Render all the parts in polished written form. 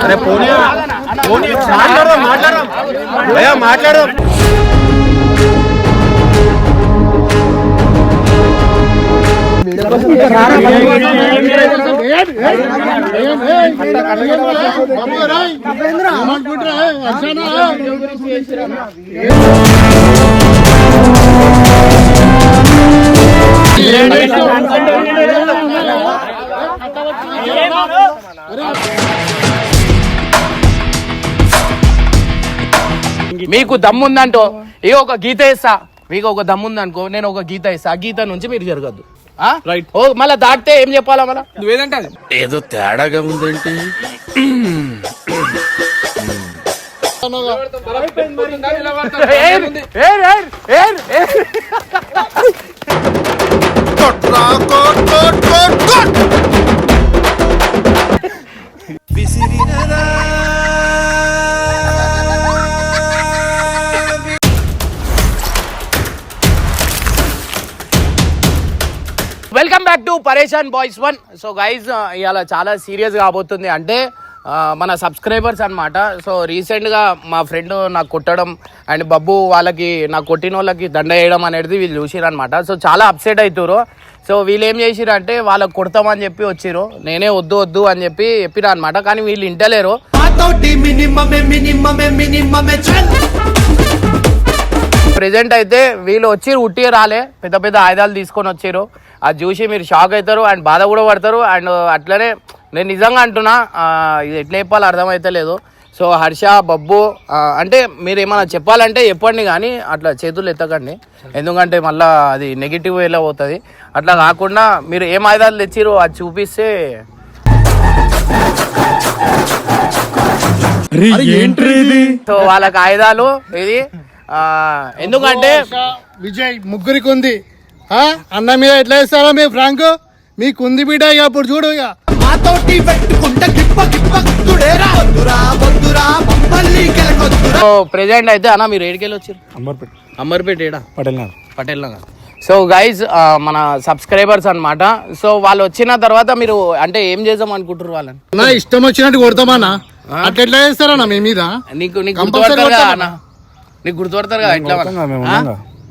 అరే పోనీ మాట్లాడదాం మీకు దమ్ముందంటో ఏ ఒక గీత ఇస్తా, మీకు ఒక దమ్ముందనుకో నేను ఒక గీత ఇస్తా, ఆ గీత నుంచి మీరు జరగద్దు. రైట్. ఓ మళ్ళా దాటితే ఏం చెప్పాలా? మళ్ళా నువ్వేదంటే ఏదో తేడాగా ఉందేంటి? వెల్కమ్ బ్యాక్ టు పరేషాన్ బాయ్స్ 1. సో గైజ్ ఇవాళ చాలా సీరియస్ కాబోతుంది. అంటే మన సబ్స్క్రైబర్స్ అనమాట. సో రీసెంట్గా మా ఫ్రెండ్ నాకు కొట్టడం అండ్ బబ్బు వాళ్ళకి నాకు కొట్టిన వాళ్ళకి దండ వేయడం అనేది వీళ్ళు చూసిరనమాట. సో చాలా అప్సెట్ అవుతారు. సో వీళ్ళు ఏం చేసిరు అంటే వాళ్ళకి కొడతామని చెప్పి వచ్చిరు. నేనే వద్దు వద్దు అని చెప్పి చెప్పిన అనమాట. కానీ వీళ్ళు ఇంటలేరు. ప్రెజెంట్ అయితే వీళ్ళు వచ్చి ఉట్టి రాలే, పెద్ద పెద్ద ఆయుధాలు తీసుకొని వచ్చారు. అది చూసి మీరు షాక్ అవుతారు అండ్ బాధ కూడా పడతారు. అండ్ అట్లనే నేను నిజంగా అంటున్నా, ఇది ఎట్లా చెప్పాలో అర్థమైతే లేదు. సో హర్ష, బబ్బు అంటే మీరు ఏమైనా చెప్పాలంటే చెప్పండి, కానీ అట్లా చేతులు ఎత్తకండి, ఎందుకంటే మళ్ళీ అది నెగిటివ్ వేలో పోతుంది. అట్లా కాకుండా మీరు ఏం ఆయుధాలు తెచ్చిరో అది చూపిస్తే సో వాళ్ళకి ఆయుధాలు ఇది. ఎందుకంటే విజయ్ ముగ్గురికి ఉంది, అన్న మీద ఎట్లా ఇస్తారో మీ ఫ్రాంక్ మీకు ఉంది బిడ్డ. ఇక అప్పుడు చూడు, ఇక ప్రెజెంట్ అయితే అన్న మీరు ఏడికెళ్ళి వచ్చారు? అమ్మర్పేట ఏడా? పటేల్ నగర్. సో గైజ్ మన సబ్స్క్రైబర్స్ అన్నమాట. సో వాళ్ళు వచ్చిన తర్వాత మీరు అంటే ఏం చేద్దాం అనుకుంటారు? వాళ్ళని నా ఇష్టం వచ్చినట్టు కొడతామన్నా, అట్లా ఎట్లా చేస్తారన్నా మీ మీద? నీకు గుర్తుపడతారు కదా అన్న, నీకు గుర్తుపడతారు కదా ఎట్లా?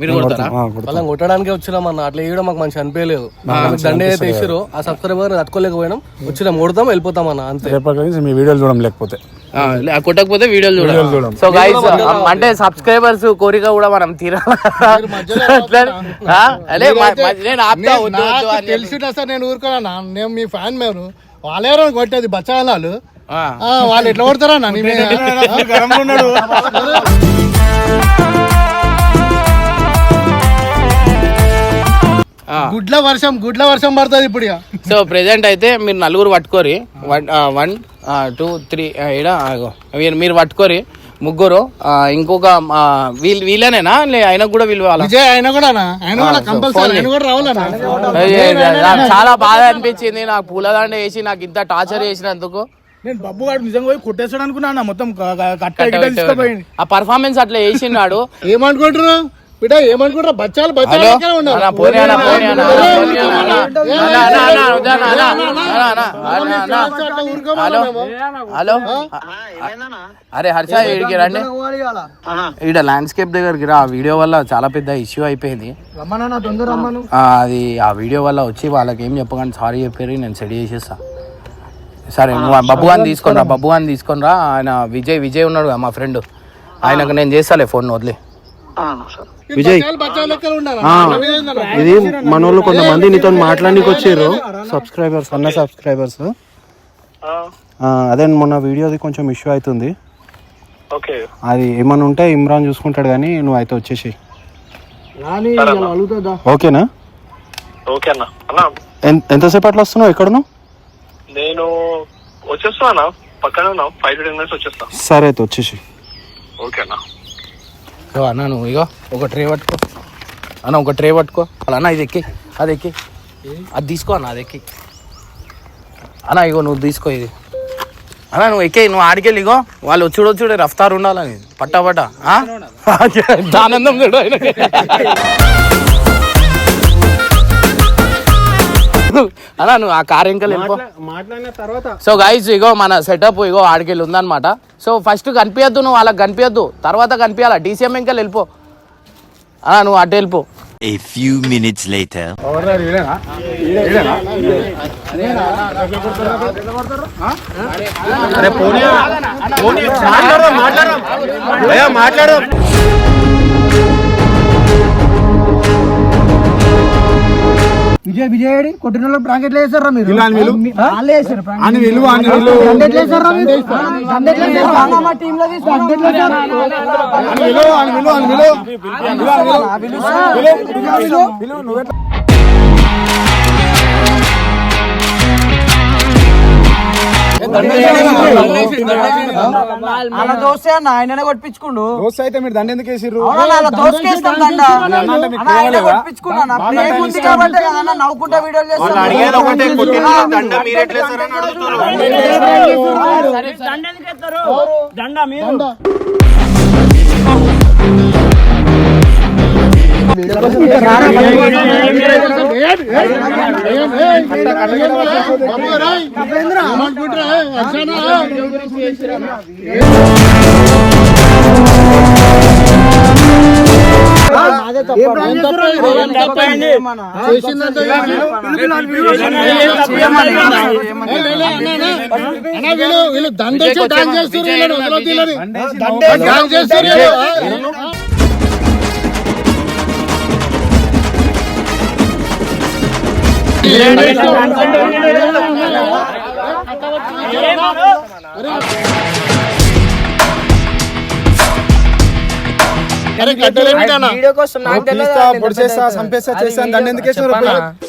మీరు వాళ్ళని కొట్టడానికి వచ్చినామన్న, అట్లా వేయడం మాకు మంచి అనిపించలేదు. దండే అయితే వేసారు, ఆ సబ్స్క్రైబర్ తట్టుకోలేకపోయినాం, వచ్చినాం కొడతాం వెళ్ళిపోతామన్నా అంతే. మీ వీడియోలు చూడడం లేకపోతే కొట్టకపోతే వీడియోలు చూడాలి. సో గైస్ అంటే సబ్స్క్రైబర్స్ కోరిక కూడా మనం తీరాలి. తెలిసి సార్ నేను ఊరుకోనా, నేను మీ ఫ్యాన్. మేము వాళ్ళెవరో కొట్టేది బచ్చాలు, వాళ్ళు ఎట్లా కొడతారా? గుడ్ల వర్షం పడుతుంది ఇప్పుడు. సో ప్రెసెంట్ అయితే మీరు నలుగురు పట్టుకోరి, 1 2 3 మీరు పట్టుకోరి, ముగ్గురు. ఇంకొక వీళ్ళనేనా ఆయన కూడా వీళ్ళు చాలా బాధ అనిపించింది నాకు. పూలదండ వేసి నాకు ఇంత టార్చర్ చేసినందుకు. నేను బబ్బు గారు నిజంగా పోయి కొట్టేస్తాడు అనుకున్నా, మొత్తం ఆ పర్ఫార్మెన్స్ అట్లా వేసినాడు. ఏమనుకుంటున్నా బిడ్డ, ఏమనుకుంటారా? బచ్చాలు హలో అరే హర్ష ఇడికి రండి, ఈడ ల్యాండ్స్కేప్ దగ్గరికి రా. ఆ వీడియో వల్ల చాలా పెద్ద ఇష్యూ అయిపోయింది. అది ఆ వీడియో వల్ల వచ్చి వాళ్ళకి ఏం చెప్పగానే సారీ చెప్పారు, నేను సెట్ చేసేస్తా. సరే నువ్వు బబ్బు గారిని తీసుకొని రా. ఆయన విజయ్ ఉన్నాడు మా ఫ్రెండ్, ఆయనకు నేను చేస్తాలే ఫోన్ వదిలే. విజయ్, ఇది మనోళ్ళు కొంతమంది నీతో మాట్లాడానికి వచ్చారు, సబ్స్క్రైబర్స్. అదే మొన్న వీడియోది కొంచెం ఇష్యూ అవుతుంది, అది ఏమన్నా ఉంటే ఇమ్రాన్ చూసుకుంటాడు, కానీ నువ్వు అయితే వచ్చేసి ఓకేనా? ఎంతసేపు అట్లా వస్తున్నావు? ఎక్కడ నువ్వు? నేను వచ్చేస్తున్నా, పక్కన 5 to 10 minutes వచ్చేస్తా. సరే అయితే వచ్చేసి. ఓకేనా అన్న? నువ్వు ఇగో ఒక ట్రే పట్టుకో అన్న, ఒక ట్రే పట్టుకో అన్న. ఇది ఎక్కి అది తీసుకో అన్న, అది ఎక్కి అన్న. ఇగో నువ్వు తీసుకో ఇది అన్న, నువ్వు ఎక్కే, నువ్వు ఆడికెళ్ళి. ఇగో వాళ్ళు చూడే రఫ్తారు ఉండాలని పట్ట ఆనందం చూడు. అలా నువ్వు ఆ కార్ ఇంకా వెళ్ళిపో. మాట్లాడిన తర్వాత సో గైస్ ఇగో మన సెటప్ ఇగో ఆడికెళ్ళి ఉందన్నమాట. సో ఫస్ట్ కనిపించద్దు, నువ్వు వాళ్ళకి కనిపించద్దు, తర్వాత కనిపించాలా. డీసీఎం ఇంకా వెళ్ళిపో, నువ్వు అటు వెళ్ళిపో. A few minutes later. మాట్లాడు. విజయ్ కొట్టిన బ్రాకెట్లు వేసారా మీరు? టీమ్ లో అలా దోస్తే అన్న ఆయననే కొట్టించుకుండు. దోస్త్ అయితే మీరు దండ ఎందుకు వేసిర్రు? దోసుకేస్తాం దండ కొట్టించుకున్నా కాబట్టి నవ్వుకుంటా వీడియోలు చేస్తాను. వీళ్ళు దండేసి డాన్స్ చేస్తారు.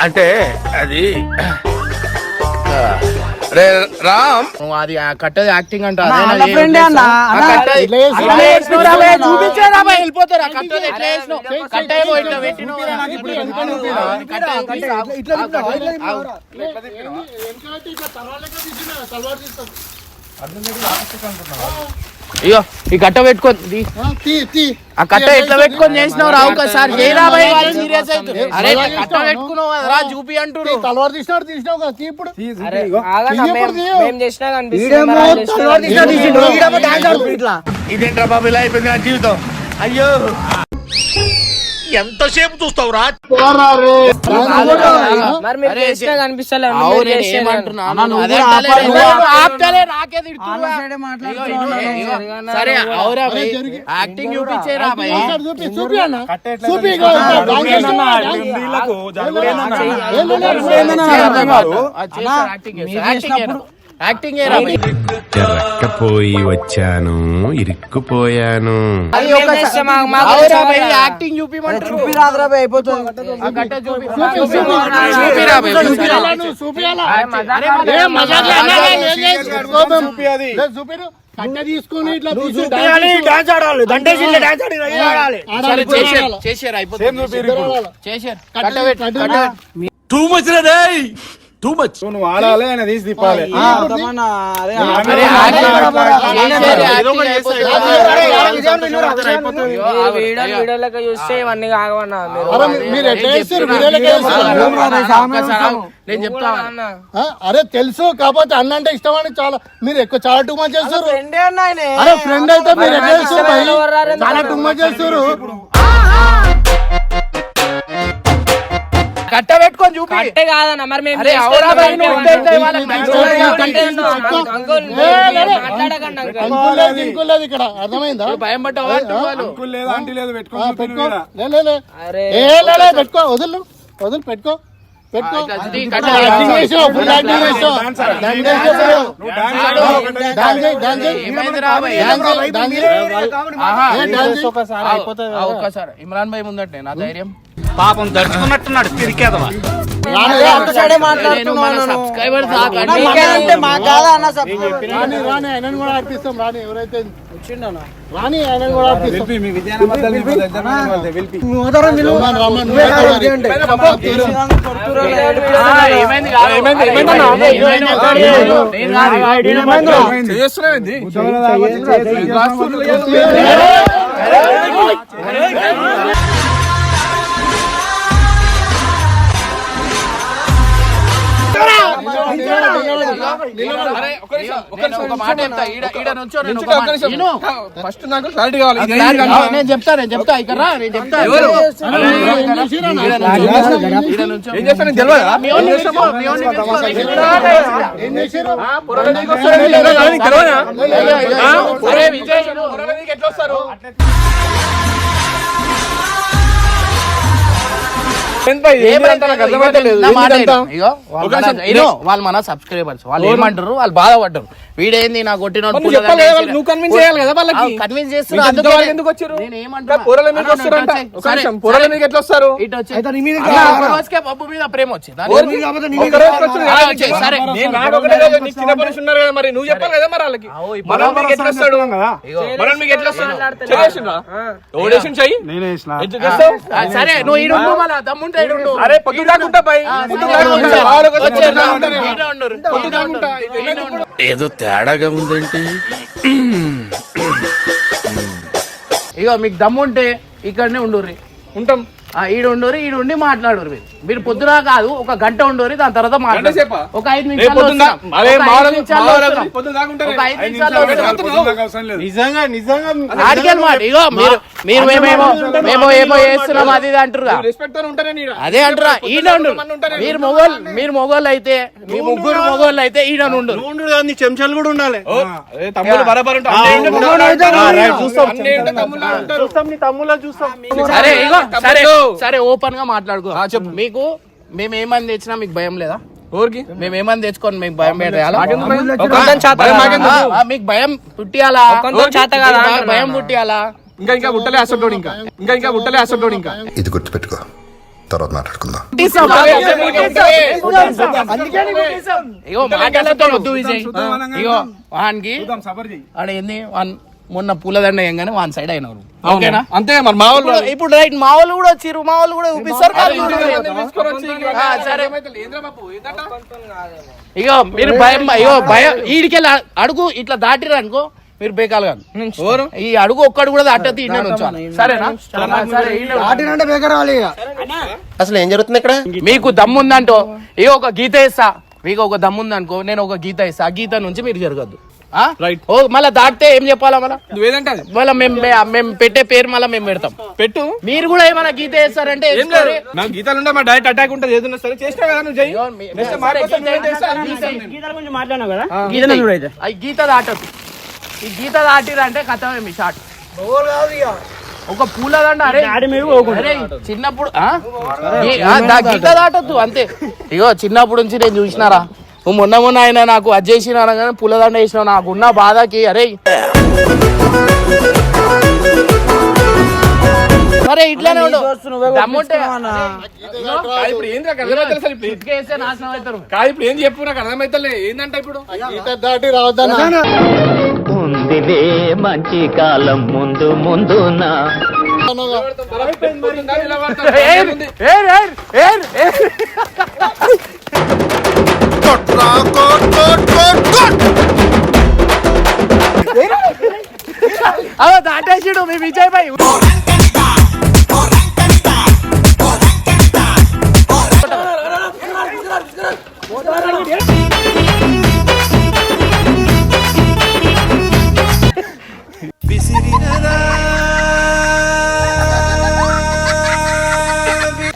అంటే అది రామ్, నువ్వు అది కట్టది యాక్టింగ్ అంట. వెళ్ళిపోతారా? కట్టది ఎట్లా అయ్యో ఈ కట్ట పెట్టుకొని ఆ కట్ట ఎట్లా పెట్టుకొని చేసినావు రావు ఒకసారి సీరియస్ అవుతుంది. అరే కట్ట పెట్టుకున్నావు రా చూపి అంటున్నావు. తలవారు తీసినావు కదా, ఇప్పుడు ఇదేంట్రా బాబు ఇలా అయిపోయింది నా జీవితం. అయ్యో ఎంతసేపు చూస్తావురా? సరే అవురా యాక్టింగ్ చూపించేరా యాక్టింగ్ పోయి వచ్చాను, ఇరుక్కుపోయాను. యాక్టింగ్ చూపిమంటారు. తీసుకొని ఇట్లా చేసారు అయిపోతుంది. నువ్వు ఆడాలి, ఆయన తీసి తిప్పాలి. చూస్తే ఇవన్నీ కావన్నా నేను చెప్తా. అరే తెలుసు, కాకపోతే అన్న అంటే ఇష్టం అని మీరు ఎక్కువ చాలా టూ మచ్ చేస్తారు. అరే ఫ్రెండ్ అయితే మీరు ఎట్లా చేస్తారు? చాలా టూ మచ్ చేస్తారు. కట్ట పెట్టుకొని చూపి కాదన్నా మరి మేము ఇక్కడ అర్థమైందా? భయం పడ్డావా? పెట్టుకో, వదులు పెట్టుకో. ఒక్కసారి ఇమ్రాన్ భాయ్ ముందటే నా ధైర్యం పాపం దడుచుకున్నట్టున్నాడు తిరిగేదవా. ఆయనను కూడా ఆడిపిస్తాం. రాని ఎవరైతే రాని ఆయనను కూడా ఆడిపిస్తాం. నేను ఒక మాట చెప్తా, ఈడ నుంచో నేను ఒక మాట విను. ఫస్ట్ నాకు క్లారిటీ కావాలి. ఇది ఆ, నేను చెప్తా ఇక్కడ రా, నేను చెప్తా. ఈడ నుంచో. ఏం చేస్తాను నీకు తెలియదా? మీ ఓన్ని పిలుచుకో, మీ ఓన్ని పిలుచుకో. ఏం చేసిర్రు? నీకు తెలియదా? అరే విజయ్, ఎట్లా వస్తారు? వాళ్ళు మన సబ్స్క్రైబర్స్, వాళ్ళు ఏమంటారు, వాళ్ళు బాధపడ్డారు. వీడేంది నా కొట్టిన నువ్వు కన్విన్స్ చేయాలి కదా వాళ్ళకి. కన్విన్స్ మీకు ఇంతవరకు ఎందుకు వచ్చారు? పొరల మీద వస్తారంట. ఒక నిమిషం, పొరల మీద ఎట్లా వస్తారు? పప్పు మీద ప్రేమ వచ్చింది. ఒక్క రోజు వచ్చారు కదా. సరే నేను నాకు ఒకటే రోజు నీకు చిన్న పనులు ఉన్నారు కదా, మరి నువ్వు చెప్పాలి కదా మరి వాళ్ళకి. మనం మీకు ఎట్లా వస్తాడు? మనం మీకు ఎట్లా వస్తాడు? చేసిండ్రా? ఓడేషన్ చెయ్యి. ఎట్లా చేస్తావు? సరే నువ్వు ఈడు మళ్ళా దమ్ముంటే ఈడుండు. అరే పొద్దు దాకుంటా పై ఏదో తేడాగా ఉందంటే ఇగో మీకు దమ్ముంటే ఇక్కడనే ఉండుర్రి. ఉంటాం. ఈడుండి మాట్లాడరు. మీరు పొద్దున కాదు, ఒక గంట ఉండరు, దాని తర్వాత మాట్లాడు. ఒక 5 నిమిషాలు ఇగో మీరు మేమేమో ఏమో చేస్తున్నాం అది ఇది అంటారు. అదే అంటారా? ఈయన మీరు మొగోళ్ళు అయితే, మీ ముగ్గురు మొగోళ్ళు అయితే ఈయన ఉండు. చెంచాలు కూడా ఉండాలి. తమ్ముడు బరాబర్ ఉంటాం. సరే ఇగో సరే ఓపెన్ గా మాట్లాడుకో. చెప్పు. మీకు మేమేమని తెచ్చినా మీకు భయం లేదా? ఊరికి మేమేమని తెచ్చుకోండి మీకు భయం పెట్టాలా? మీకు భయం పుట్టియాలా? భయం పుట్టియాలా? ఇంకా గుట్టలే అసలు ఇంకా ఇది గుర్తుపెట్టుకో, తర్వాత మాట్లాడుకుందాం. ఇగో మాటలతో వద్దు విజయ్. ఇగో వానికి ఏంది మొన్న పూలదండ ఏంగానే వాన్ సైడ్ అయినారు. ఓకేనా? అంతే మరి మా వాళ్ళు ఇప్పుడు రైట్ మా వాళ్ళు కూడా వచ్చిర్రు, మా వాళ్ళు కూడా చూపిస్తారు. సరే ఇగో మీరు భయం ఈడికెళ్ళి అడుగు ఇట్లా దాటిరు అనుకో మీరు బేకాలు కాదు. ఈ అడుగు ఒక్కడు కూడా దాటది ఇండియా ఉంచాలి. సరేనా? అసలు ఏం జరుగుతుంది ఇక్కడ? మీకు దమ్ముందంటో ఇగో ఒక గీత ఇస్తా, మీకు ఒక దమ్ముందనుకో నేను ఒక గీత ఇస్తా, ఆ గీత నుంచి మీరు జరగద్దు. మళ్ళా దాటితే ఏం చెప్పాలా? మళ్ళీ మేము పెట్టే పేరు మళ్ళీ మేము పెడతాం. పెట్టు. మీరు కూడా ఏమైనా గీత వేస్తారంటే గీతాలు ఉంటే మా డైరెక్ట్ అటాక్ ఉంటుంది. ఏదైనా సరే చేసినా కదా నువ్వు గీత దాటదు. ఈ గీత దాటిరంటే కథమే మీ షాట్. ఒక పూలదండ అరే చిన్నప్పుడు గీత దాటద్దు అంతే. ఇగో చిన్నప్పుడు నుంచి నేను చూసినారా, మొన్న ఆయన నాకు అది చేసిన కానీ పూలదండ వేసిన నాకున్న బాధకి అరే సరే ఇట్లానే ఉండు. దమ్ముంటే నాశనం అవుతారు. కాదు ఇప్పుడు ఏం చెప్పు నాకు అర్థమైతే ఏంటంటే ఇప్పుడు దాటి రావద్దన్నా మంచి కాలం ముందు ముందునా అదో దాటేసిడు మీ విజయ్ భాయ్.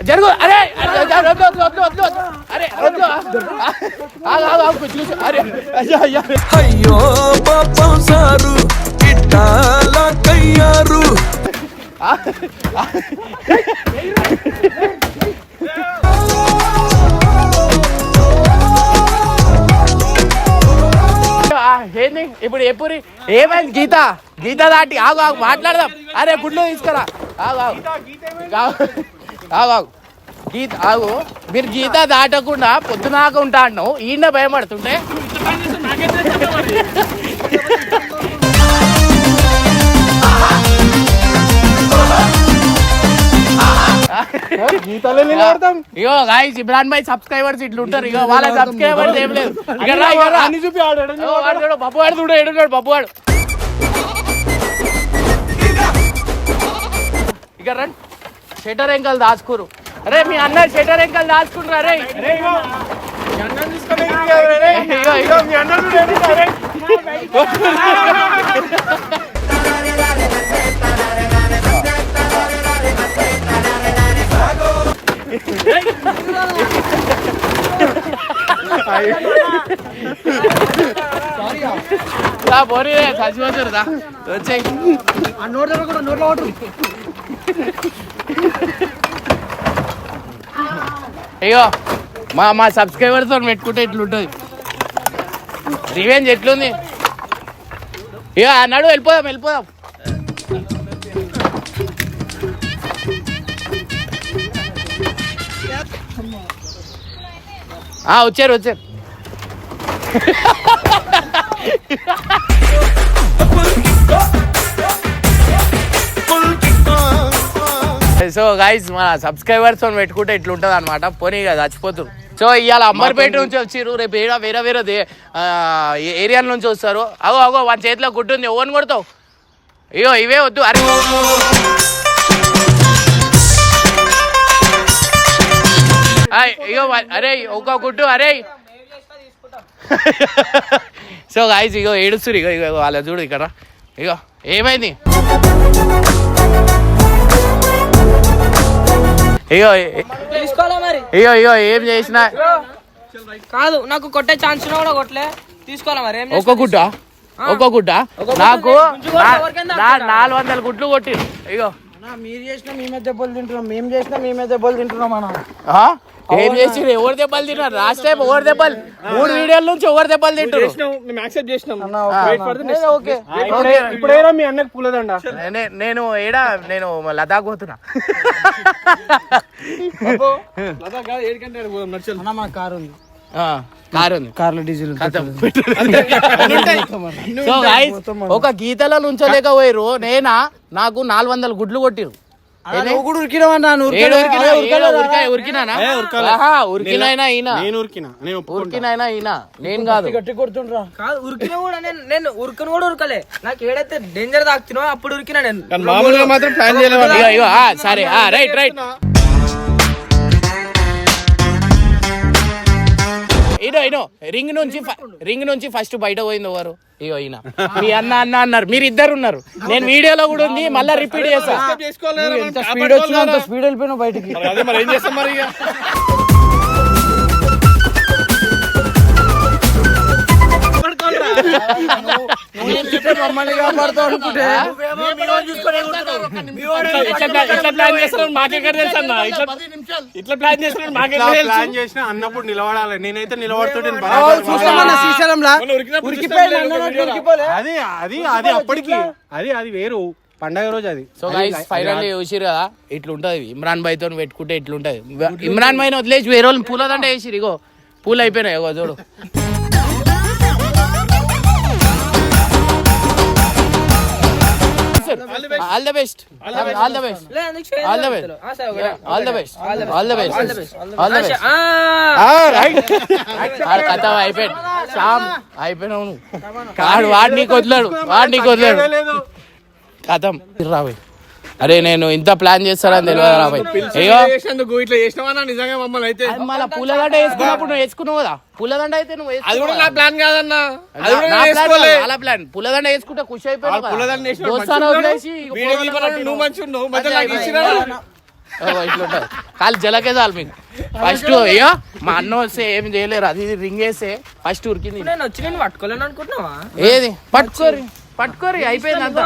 జరుగు. అరే అరే అయ్యో పాపం సారు ఇట్టాలా కయ్యారు. ఏంది ఇప్పుడు ఎప్పుడు ఏమైంది? గీత దాటి ఆగు మాట్లాడదాం. అరే గుడ్లు తీసుకురా. గీత ఆగు. మీరు గీత దాటకుండా పొద్దునాక ఉంటా అన్నావు, ఈయన భయపడుతుంటే ఇగో గాయ్స్ ఇమ్రాన్ భాయ్ సబ్స్క్రైబర్స్ ఇట్లా ఉంటారు. ఇగో వాళ్ళ సబ్స్క్రైబర్స్ ఏం లేదు. బబ్బువాడు చూడు, ఏడున్నాడు బబ్బువాడు. ఇక రండి. షెటర్ ఎంకల్ దాచుకోరు. అరే మీ అన్న షెటర్ ఎంకల్ దాచుకుంటారు. అరే పోనీ చచ్చిపోతురుదా వచ్చాయి అయ్యో మా సబ్స్క్రైబర్స్ తో పెట్టుకుంటే ఇట్లుంటుంది రివెంజ్ ఎట్లుంది ఇక అన్నాడు వెళ్ళిపోదాం వచ్చారు సో గైస్ మన సబ్స్క్రైబర్స్ తో పెట్టుకుంటే ఇట్లుంటది అనమాట పోనీ చచ్చిపోతురు సో ఇవాళ అంబర్పేట నుంచి వచ్చిర్రు రేపు వేరే ఏరియా నుంచి వస్తారు అగో వాళ్ళ చేతిలో గుడ్డుంది ఓన్ కొడతావు అయ్యో ఇవే వద్దు అరే అయ్యో అరే ఒక గుడ్డు అరే సో గాయస్ ఇగో ఏడుస్తురు ఇగో వాళ్ళ చూడు ఇక్కడ ఇగో ఏమైంది అయ్యో ఏం చేసినా కాదు నాకు కొట్టే ఛాన్స్ కూడా కొట్టలే తీసుకోవాలా మరి ఒక గుడ్డ నాకు 400 గుడ్లు కొట్టి ఇగో మీరు చేసినా మేమే దెబ్బలు తింటున్నాం మేము చేసినా మేమే దెబ్బలు తింటున్నాం అన్న ఏం చేసి ఎవరు దెబ్బలు తిన్నారు లాస్ట్ టైం ఎవరు దెబ్బలు 3 వీడియోల నుంచి ఎవరు దెబ్బలు తింటారు ఇప్పుడు మీ అన్నకు పూలదండ నేను నేను లదాఖ్ పోతున్నా కారు ఉంది కార్లో డీజిల్ సో గైస్ ఒక గీతలో ఉంచలేక పోయిరు నాకు 400 గుడ్లు కొట్టిరు నేను కాదు ఉరికినా కూడా నేను ఉరకను కూడా ఉరకలే నాకు ఏడైతే డేంజర్ తాకుతున్నా అప్పుడు ఉరికినా నేను మామూలుగా మాత్రం ప్లాన్ చేయలేదు సరే రైట్ ఇనో రింగ్ నుంచి ఫస్ట్ బయట పోయింది ఎవరు ఇగో ఈయన మీ అన్న అన్నారు మీరు ఇద్దరు ఉన్నారు నేను వీడియోలో కూడా ఉంది మళ్ళీ రిపీట్ చేస్తా స్పీడ్ వచ్చిన అంత స్పీడ్ వెళ్ళిపోయినా బయటికి ఏం చేస్తాం మరి మమ్మల్ని కాపాడుతావు అనుకుంటే ఇట్లా ప్లాన్ చేసిన అన్నప్పుడు నిలబడాలి నేనైతే నిలబడుతుంటే అది అప్పటికి అది వేరు పండగ రోజు అది. సో గైస్ ఫైనల్లీ చూసిరు కదా ఇట్లుంటది ఇమ్రాన్ భాయ్ తో పెట్టుకుంటే ఇట్లుంటది ఇమ్రాన్ భాయ్ వదిలేసి వేరే వాళ్ళు పూలదండ వేసిరు ఇగో పూలు అయిపోయినాయి ఇగో చూడు ఆల్ ద బెస్ట్ కథ అయిపోయాడు అయిపోయినావు నువ్వు వాడు నీకు వదిలాడు కథం రాబోయ్ అరే నేను ఇంత ప్లాన్ చేస్తానని తెలియదు రాబోయ్ ఇట్లా చేసినావా నిజంగా మమ్మల్ని అయితే మళ్ళీ పూలదండ వేసుకున్నప్పుడు నువ్వు వేసుకున్నావు కదా పూలదండ అయితే నువ్వు అది కూడా నా ప్లాన్ కాదన్నా అలా ప్లాన్ పూలదండ వేసుకుంటే ఖుషి అయిపోయావు ఇట్లుంటది కాలు జలకే చాలు మీకు ఫస్ట్ అయ్యో మా అన్న వస్తే ఏం చేయలేరు అది రింగ్ వేస్తే ఫస్ట్ ఉరికింది పట్టుకోలేను అనుకుంటున్నావా ఏది పట్టుకోరి అయిపోయింది అంతా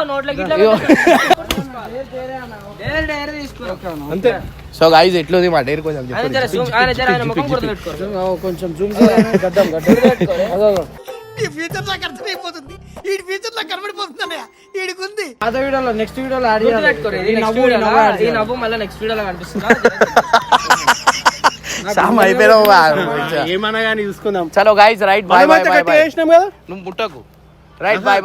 అంతే. సో గైస్ ఎట్లుంది మా డేర్ కొంచెం కొంచెం జూమ్ నెక్స్ట్ వీడియోలో ఏమన్నా కానీ చూసుకుందాం. చలో గైస్ రైట్ బాయ్ చేసినాం కదా నువ్వు ముట్టకు రైట్ బాయ్